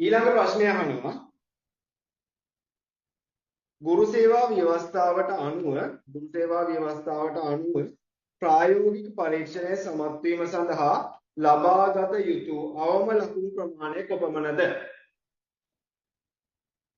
ඊළඟ ප්‍රශ්නය අහනවා ගුරු සේවා ව්‍යවස්ථාවට අනුව ප්‍රායෝගික පරීක්ෂණය සමත් වීම සඳහා ලබාගත යුතු අවම ලකුණු ප්‍රමාණය කොපමණද?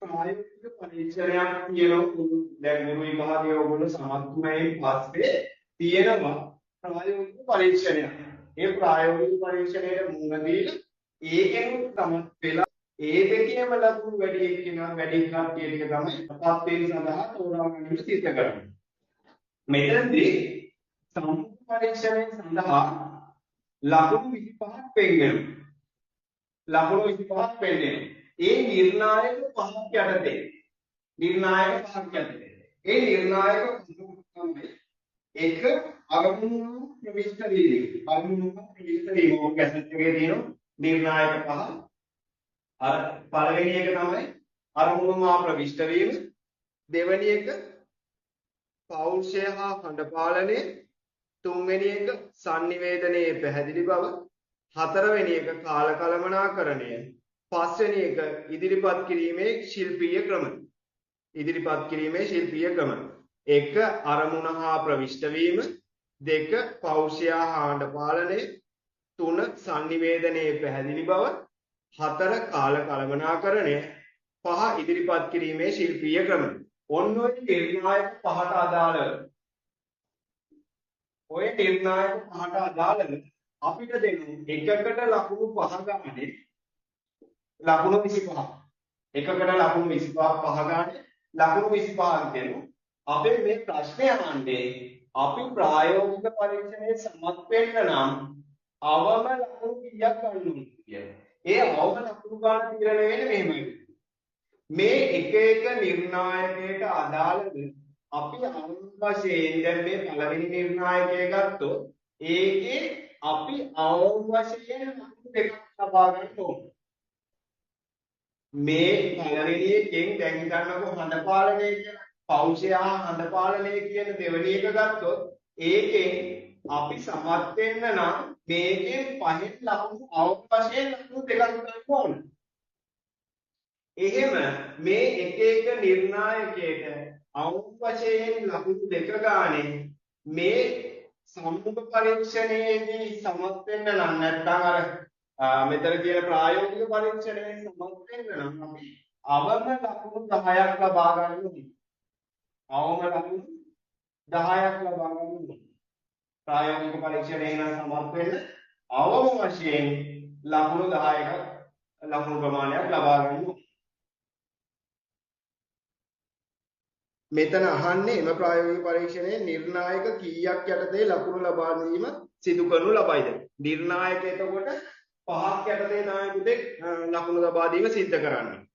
ප්‍රායෝගික පරීක්ෂණයක් කියනකොට දැන් ගුරු විභාගයේ ඔයගොල්ලෝ සමත් වුණායින් පස්සේ තියෙනවා ප්‍රායෝගික පරීක්ෂණයක්. ඒ ප්‍රායෝගික පරීක්ෂණයට මුහුණ දීලා ඒකෙන් සමත් වෙලා ඒ දෙකේම ලකුණු වැඩි එක්කෙනා වැඩි කට්ටිය ටික තමයි අපත් වීම සඳහා තෝරා ගැනීම සිද්ධ කරන්නේ. මෙතනදී සම්මුඛ පරීක්ෂණය සඳහා ලකුණු 25ක් පෙන්නනවා. ලකුණු 25ක් පෙන්නනවා. ඒ නිර්ණායක පහක් යටතේ ඒ නිර්ණායක තමයි එක අරමුණු ප්‍රවිෂ්ඨ වීම. ඕක කැසට් එකේ තියෙන නිර්ණායක පහ. අර පළවෙනි එක තමයි අරමුණු මා ප්‍රවිෂ්ඨ වීම. දෙවෙනි එක පෞරුෂය හා හඬ පාලනය. තුන්වෙනි එක sannivedanයේ පැහැදිලි බව. හතරවෙනි එක කාල කළමනාකරණය. පස්වෙනි එක ඉදිරිපත් කිරීමේ ශිල්පීය ක්‍රම. එක අරමුණ හා ප්‍රවිෂ්ඨ වීම. දෙක පෞරුෂය හා හඬ පාලනය. තුන sannivedanයේ පැහැදිලි බව. හතර කාල කළමනාකරණය. පහ ඉදිරිපත් කිරීමේ ශිල්පීය ක්‍රම. ඔන්න ඔය නිර්ණායක පහට අදාළව අපිට දෙන්නේ එකකට ලකුණු 5 ගානේ ලකුණු 25. එකකට ලකුණු 25 පහ ගානේ ලකුණු 25ක් දෙනවා. අපේ මේ ප්‍රශ්නේ අහන්නේ අපි ප්‍රායෝගික පරීක්ෂණයේ සමත් වෙන්න නම් අවම ලකුණු කීයක් ගන්න ඕනද කියලා. ඒ අවම ලකුණු ගන්න තීරණය වෙන්නේ මෙහෙමයි. මේ එක නිර්ණායකයට අදාළව අපි අවම වශයෙන් දැන් මේ පළවෙනි නිර්ණායකය ගත්තොත් ඒකේ අපි අවම වශයෙන් ලකුණු දෙකක් ලබා ගන්න ඕනේ. මේ පළවෙනි එකෙන් දැන් හිතන්නකො හඬ පාලනය කියන පෞරුෂය හඬ පාලනය කියන දෙවෙනි එක ගත්තොත් ඒකෙන් අපි සමත් වෙන්න නම් මේකෙන් පහෙන් ලකුණු අවම වශයෙන් ලකුණු දෙකක් ගන්න ඕනේ. එහෙම මේ එක නිර්ණායකයට අවම වශයෙන් ලකුණු දෙක ගානේ මේ සම්මුඛ පරීක්ෂණයේදී සමත් වෙන්න නම් නැත්නම් අර මෙතන කියන ප්‍රායෝගික පරීක්ෂණයේ සමත් වෙන්න නම් අපි අවම ලකුණු 10ක් ලබා ගන්න ඕනේ. අවම ලකුණු 10ක් ලබා ගන්න ඕනේ. ප්‍රායෝගික පරීක්ෂණයේ නම් සමත් වෙන්න අවම වශයෙන් ලකුණු 10ක ලකුණු ප්‍රමාණයක් ලබා ගන්න ඕනේ. මෙතන අහන්නේ එම ප්‍රායෝගික පරීක්ෂණයේ නිර්ණායක කීයක් යටතේ ලකුණු ලබා ගැනීම සිදු කරනු ලබයිද? නිර්ණායක එතකොට 5ක් යටතේ තමයි පුතේ ලකුණු ලබා දීම සිද්ධ කරන්නේ.